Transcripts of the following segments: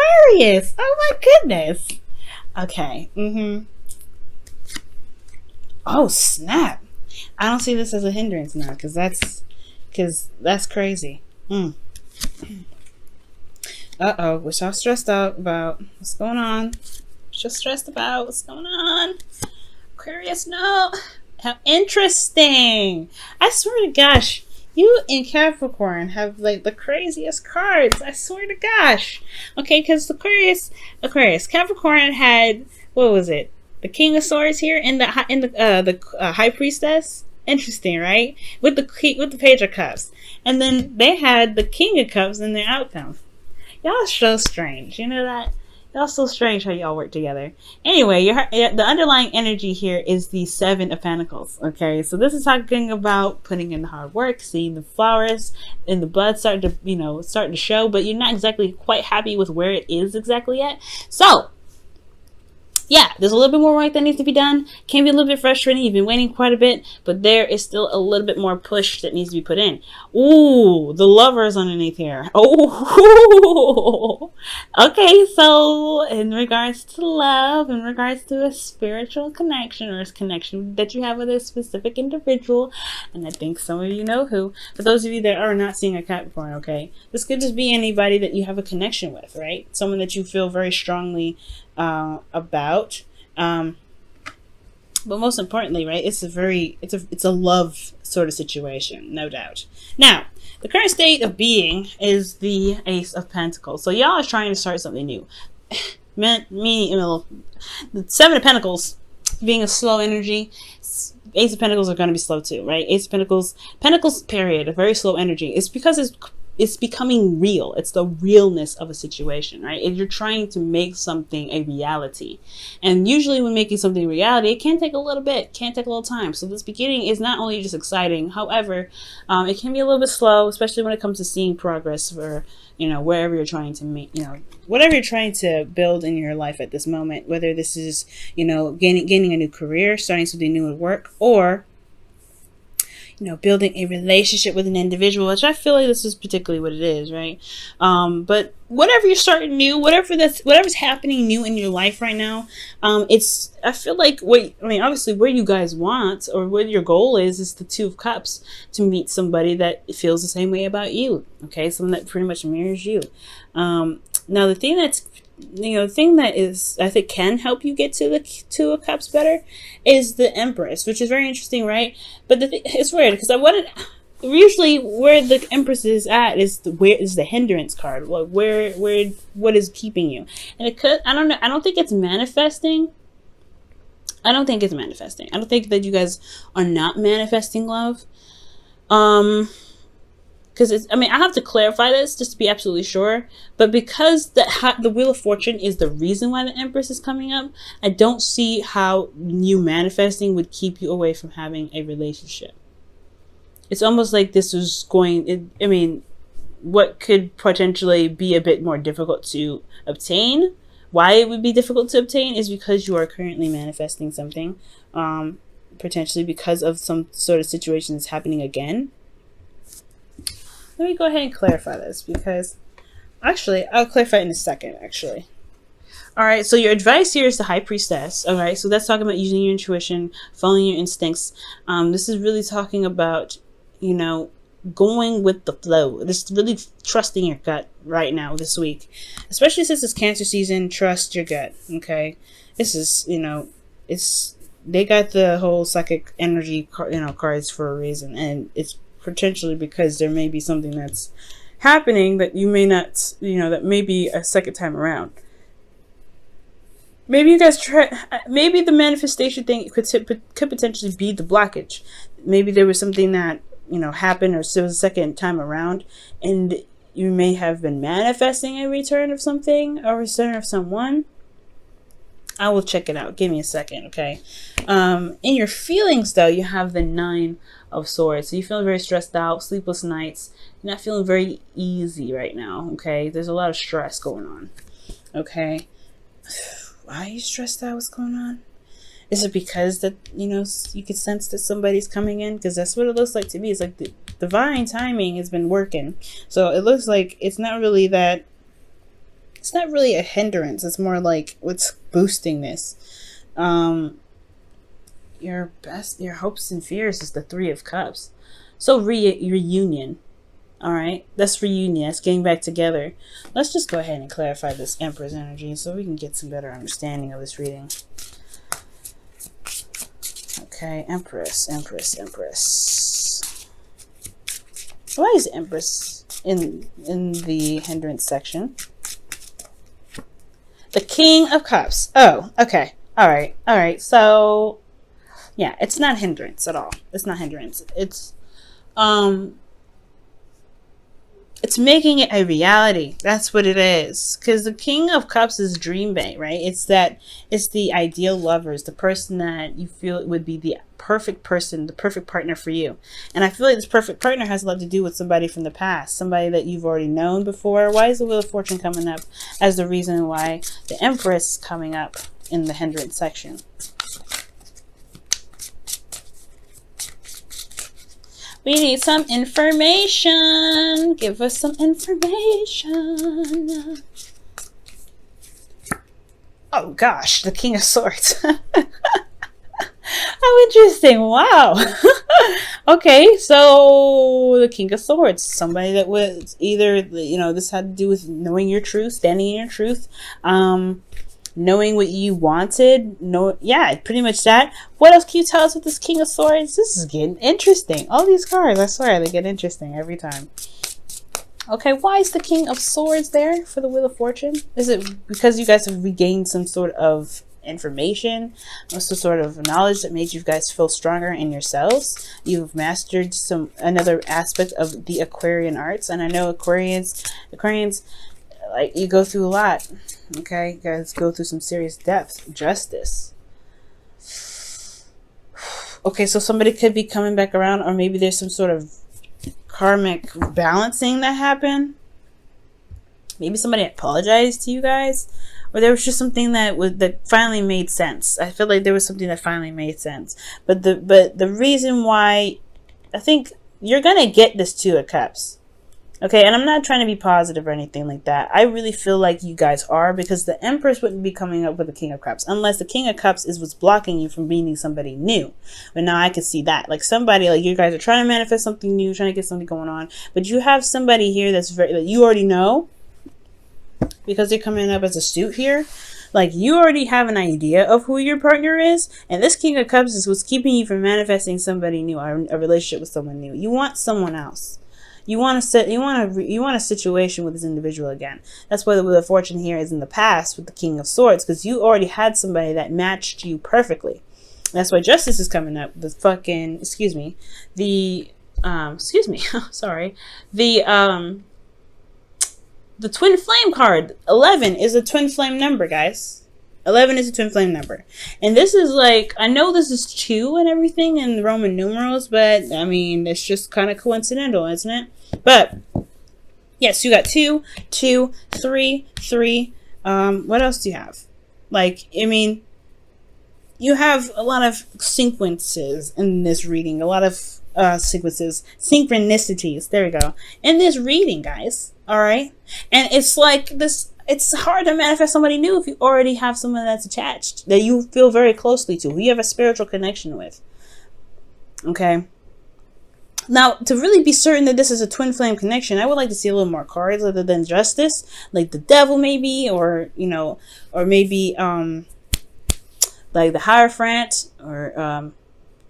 Aquarius. Oh my goodness. Okay. Oh snap. I don't see this as a hindrance now, because that's crazy. We're so stressed out about what's going on. Just stressed about what's going on. Aquarius, no. How interesting. I swear to gosh, you in Capricorn have like the craziest cards. I swear to gosh. Okay, because Aquarius, Capricorn had, what was it? The King of Swords here in the High Priestess. Interesting, right? With the Page of Cups, and then they had the King of Cups in their outcome. Y'all are so strange. You know that? Y'all so strange how y'all work together. Anyway, the underlying energy here is the Seven of Pentacles. Okay, so this is talking about putting in the hard work, seeing the flowers and the bud start to show, but you're not exactly quite happy with where it is exactly yet. So yeah, there's a little bit more work that needs to be done. Can be a little bit frustrating. You've been waiting quite a bit, but there is still a little bit more push that needs to be put in. Ooh, the Lovers underneath here. Oh, okay. So in regards to love, in regards to a spiritual connection or a connection that you have with a specific individual, and I think some of you know who. For those of you that are not seeing a Capricorn, okay, this could just be anybody that you have a connection with, right? Someone that you feel very strongly about, but most importantly, right, it's a love sort of situation, no doubt. Now, the current state of being is the Ace of Pentacles. So y'all are trying to start something new. The Seven of Pentacles being a slow energy, Ace of Pentacles are going to be slow too, right? Ace of Pentacles period, a very slow energy. It's because it's becoming real. It's the realness of a situation, right? If you're trying to make something a reality, and usually when making something a reality, it can take a little bit, can take a little time. So this beginning is not only just exciting, however, it can be a little bit slow, especially when it comes to seeing progress for, wherever you're trying to make, whatever you're trying to build in your life at this moment, whether this is, gaining a new career, starting something new at work, or building a relationship with an individual, which I feel like this is particularly what it is, right? But whatever you're starting new, whatever's happening new in your life right now, I feel like obviously where you guys want or what your goal is the Two of Cups, to meet somebody that feels the same way about you. Okay, someone that pretty much mirrors you. Now the thing that is, I think, can help you get to the Two of Cups better is the Empress, which is very interesting, right? But it's weird because usually where the Empress is at is the hindrance card. Like what is keeping you? And it could, I don't know. I don't think it's manifesting. I don't think that you guys are not manifesting love. Because I have to clarify this just to be absolutely sure. But because the Wheel of Fortune is the reason why the Empress is coming up, I don't see how you manifesting would keep you away from having a relationship. It's almost like this was what could potentially be a bit more difficult to obtain. Why it would be difficult to obtain is because you are currently manifesting something, potentially because of some sort of situation that's happening again. Let me go ahead and clarify this, because actually I'll clarify it in a second. All right, so your advice here is the High Priestess. All right, so that's talking about using your intuition, following your instincts. This is really talking about, going with the flow. Just really trusting your gut right now this week, especially since it's Cancer season. Trust your gut. Okay, this is they got the whole psychic energy cards for a reason, and it's potentially because there may be something that's happening that you may not, that may be a second time around. Maybe you guys maybe the manifestation thing could potentially be the blockage. Maybe there was something that, happened, or so it was a second time around, and you may have been manifesting a return of something or a return of someone. I will check it out. Give me a second, okay? In your feelings, though, you have the Nine of Swords. So you feel very stressed out, sleepless nights. You're not feeling very easy right now, okay? There's a lot of stress going on, okay? Why are you stressed out? What's going on? Is it because that, you could sense that somebody's coming in? Because that's what it looks like to me. It's like the divine timing has been working. So it looks like it's not really that It's not really a hindrance. It's more like what's boosting this. Your hopes and fears is the Three of Cups. So reunion. All right, that's reunion. That's getting back together. Let's just go ahead and clarify this Empress energy so we can get some better understanding of this reading. Okay, Empress. Why is Empress in the hindrance section? The King of Cups. Oh, okay. All right. So, yeah, it's not hindrance at all. It's not hindrance. It's making it a reality. That's what it is. Because the King of Cups is dream bait, right? It's the ideal lover. It's the person that you feel would be the perfect person, the perfect partner for you. And I feel like this perfect partner has a lot to do with somebody from the past, somebody that you've already known before. Why is the Wheel of Fortune coming up as the reason why the Empress is coming up in the hindrance section? We need some information. Give us some information. Oh gosh, the King of Swords. How interesting. Wow. Okay, so the King of Swords. Somebody that was either, this had to do with knowing your truth, standing in your truth, knowing what you wanted. Pretty much that. What else can you tell us with this King of Swords? This is getting interesting. All these cards, I swear, they get interesting every time. Okay, why is the King of Swords there for the Wheel of Fortune? Is it because you guys have regained some sort of information, some sort of knowledge that made you guys feel stronger in yourselves? You've mastered another aspect of the Aquarian arts, and I know Aquarians, like, you go through a lot. Okay, you guys go through some serious depth. Justice. Okay, so somebody could be coming back around, or maybe there's some sort of karmic balancing that happened. Maybe somebody apologized to you guys, or there was just something that finally made sense. I feel like there was something that finally made sense. But the reason why, I think you're gonna get this Two of Cups. Okay, and I'm not trying to be positive or anything like that. I really feel like you guys are, because the Empress wouldn't be coming up with the King of Cups unless the King of Cups is what's blocking you from meeting somebody new. But now I can see that. Like, somebody, like, you guys are trying to manifest something new, trying to get something going on, but you have somebody here that you already know, because they're coming up as a suit here. Like, you already have an idea of who your partner is, and this King of Cups is what's keeping you from manifesting somebody new, or a relationship with someone new. You want someone else. You want a situation with this individual again. That's why the Wheel of Fortune here is in the past with the King of Swords, because you already had somebody that matched you perfectly. That's why Justice is coming up. The Twin Flame card. 11 is a Twin Flame number, guys. 11 is a Twin Flame number. And this is like, I know this is 2 and everything in Roman numerals, but I mean, it's just kind of coincidental, isn't it? But yes, you got 2, 2, 3, 3. What else do you have? Like, I mean, you have a lot of sequences in this reading, a lot of synchronicities. There we go. In this reading, guys. All right. And it's like this. It's hard to manifest somebody new if you already have someone that's attached, that you feel very closely to, who you have a spiritual connection with. Okay. Now, to really be certain that this is a twin flame connection, I would like to see a little more cards other than Justice, like the Devil maybe, or maybe like the Hierophant, or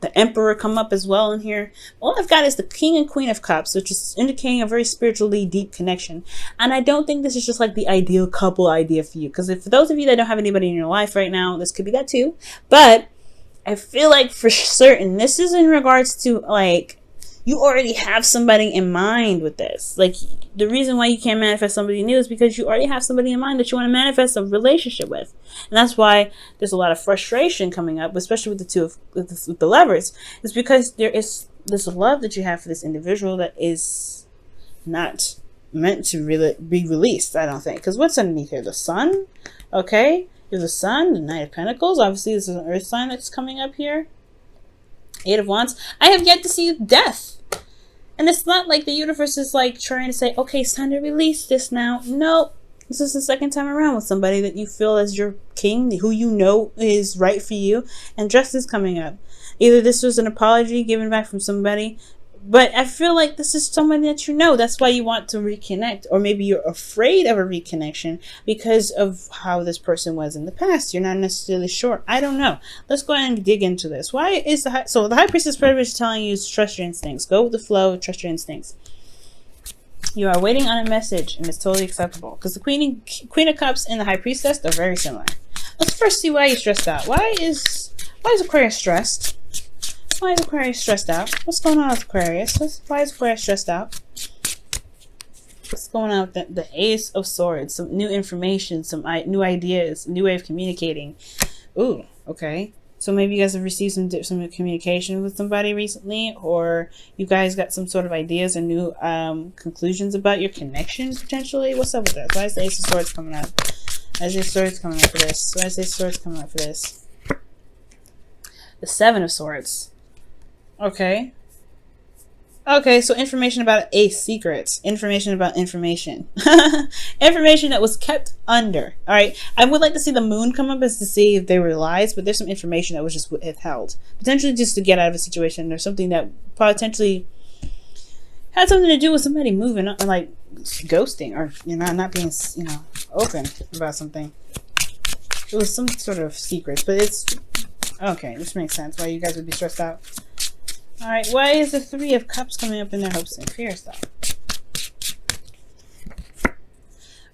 the Emperor come up as well in here. All I've got is the King and Queen of Cups, which is indicating a very spiritually deep connection. And I don't think this is just like the ideal couple idea for you. Because for those of you that don't have anybody in your life right now, this could be that too. But I feel like for certain, this is in regards to, like, you already have somebody in mind with this. Like, the reason why you can't manifest somebody new is because you already have somebody in mind that you want to manifest a relationship with. And that's why there's a lot of frustration coming up, especially with with the Lovers. It's because there is this love that you have for this individual that is not meant to really be released, I don't think. Because what's underneath here? The Sun? Okay. There's the Sun, the Knight of Pentacles. Obviously, this is an Earth sign that's coming up here. 8 of Wands. I have yet to see death. And it's not like the universe is like trying to say, okay, it's time to release this now. No, This is the second time around with somebody that you feel as your king, who you know is right for you, and justice coming up. Either this was an apology given back from somebody, but I feel like this is someone that you know. That's why you want to reconnect. Or maybe you're afraid of a reconnection because of how this person was in the past. You're not necessarily sure. I don't know. Let's go ahead and dig into this. Why is the the High Priestess pretty much telling you to trust your instincts. Go with the flow. Trust your instincts. You are waiting on a message, and it's totally acceptable. Because the Queen of Cups and the High Priestess are very similar. Let's first see why you're stressed out. Why is Aquarius stressed? Why is Aquarius stressed out? What's going on with Aquarius? Why is Aquarius stressed out? What's going on with the Ace of Swords? Some new information, some new ideas, new way of communicating. Ooh, okay. So maybe you guys have received some communication with somebody recently, or you guys got some sort of ideas and new conclusions about your connection potentially. What's up with that? Why is the Ace of Swords coming up? Why is the Swords coming up for this? Why is the Swords coming up for this? The Seven of Swords. Okay. Okay, so information about Ace secrets. Information about information. Information that was kept under. Alright. I would like to see the moon come up as to see if they were lies, but there's some information that was just withheld. Potentially just to get out of a situation or something that potentially had something to do with somebody moving up, like ghosting, or not being open about something. It was some sort of secret, but it's okay. This makes sense why you guys would be stressed out. All right, why is the Three of Cups coming up in their hopes and fears, though?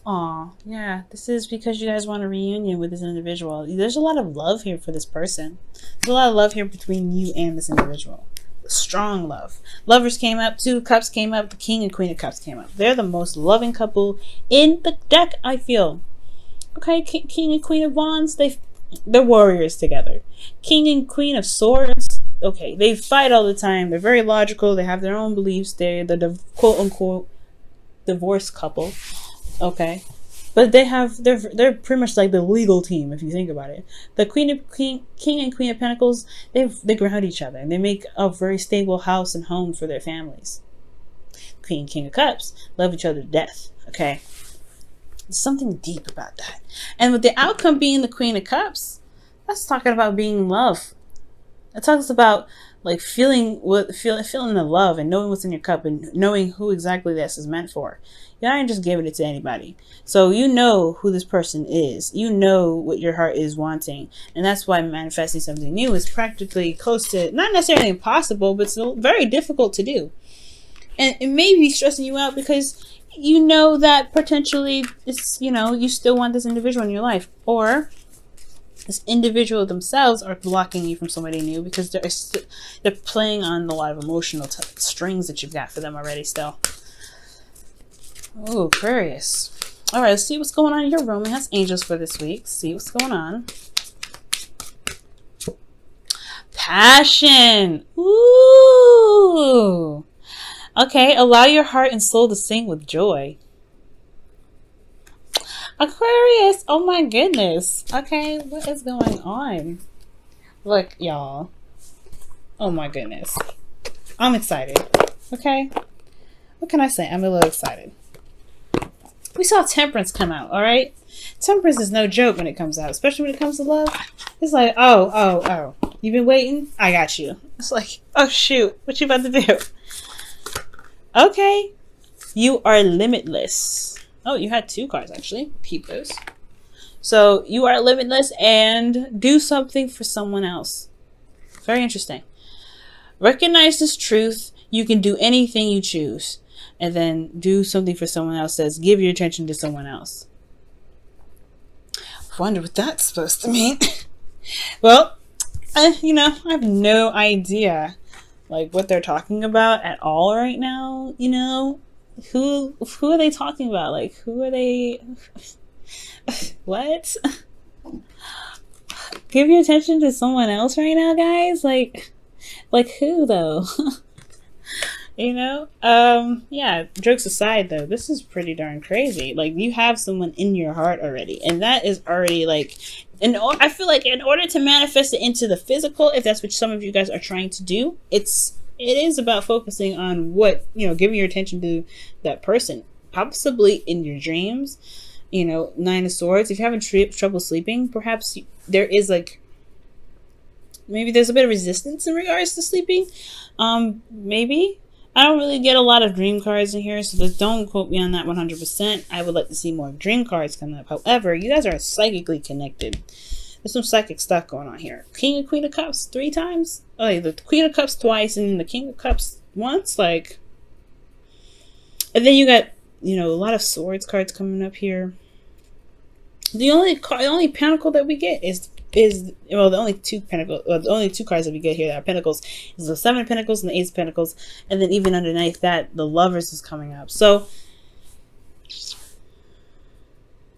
Aw, yeah, this is because you guys want a reunion with this individual. There's a lot of love here for this person. There's a lot of love here between you and this individual. Strong love. Lovers came up, Two of Cups came up, the King and Queen of Cups came up. They're the most loving couple in the deck, I feel. Okay, King and Queen of Wands, they're warriors together. King and Queen of Swords, okay, they fight all the time. They're very logical. They have their own beliefs. They're the quote-unquote divorced couple, okay? But they're pretty much like the legal team, if you think about it. The King and Queen of Pentacles, they ground each other. And they make a very stable house and home for their families. Queen and King of Cups love each other to death, okay? There's something deep about that. And with the outcome being the Queen of Cups, that's talking about being in love. It talks about like feeling the love and knowing what's in your cup and knowing who exactly this is meant for. You're not just giving it to anybody. So you know who this person is. You know what your heart is wanting. And that's why manifesting something new is practically close to, not necessarily impossible, but it's very difficult to do. And it may be stressing you out because you know that potentially it's, you still want this individual in your life. Or this individual themselves are blocking you from somebody new because they're playing on a lot of emotional strings that you've got for them already still. Oh, Aquarius. All right, let's see what's going on in your romance angels for this week. See what's going on. Passion. Ooh. Okay, allow your heart and soul to sing with joy. Aquarius, oh my goodness. Okay, what is going on? Look, y'all. Oh my goodness. I'm excited. Okay? What can I say? I'm a little excited. We saw Temperance come out, alright? Temperance is no joke when it comes out, especially when it comes to love. It's like, oh. You've been waiting? I got you. It's like, oh shoot, what you about to do? Okay. You are limitless. Oh, you had two cards, actually. Keep those. So, you are limitless and do something for someone else. Very interesting. Recognize this truth. You can do anything you choose. And then do something for someone else. Says, give your attention to someone else. I wonder what that's supposed to mean. Well, I have no idea, like, what they're talking about at all right now, Who are they talking about? Like, who are they? What? Give your attention to someone else right now, guys? Like who, though? Yeah, jokes aside, though, this is pretty darn crazy. Like, you have someone in your heart already. And that is already, like, I feel like in order to manifest it into the physical, if that's what some of you guys are trying to do, it is about focusing on what, giving your attention to that person, possibly in your dreams, You know, Nine of Swords. If you're having trouble sleeping, perhaps there is like, maybe there's a bit of resistance in regards to sleeping. Maybe. I don't really get a lot of dream cards in here, so don't quote me on that 100%. I would like to see more dream cards come up. However, you guys are psychically connected. There's some psychic stuff going on here. King and Queen of Cups 3 times? Oh, yeah, the Queen of Cups twice and the King of Cups once? Like, and then you got, you know, a lot of swords cards coming up here. The only pentacle that we get is well, the only two pentacles, well, the only two cards that we get here that are pentacles is the Seven of Pentacles and the Ace of Pentacles, and then even underneath that, the Lovers is coming up. So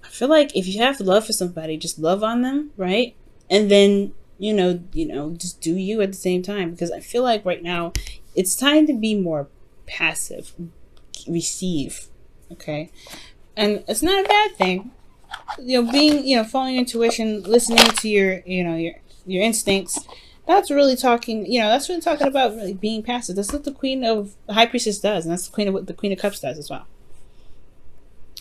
I feel like if you have love for somebody, just love on them, right? And then you know, just do you at the same time, because I feel like right now it's time to be more passive, receive, okay, and it's not a bad thing. You know, being, you know, following your intuition, listening to your, you know, your instincts. That's really talking, you know, that's really talking about really being passive. That's what the the High Priestess does, and that's what the Queen of Cups does as well.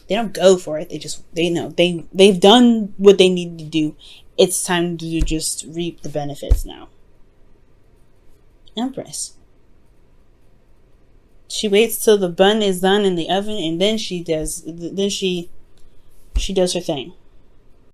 They don't go for it. They know they've done what they need to do. It's time to just reap the benefits now. Empress. She waits till the bun is done in the oven, and then she does her thing.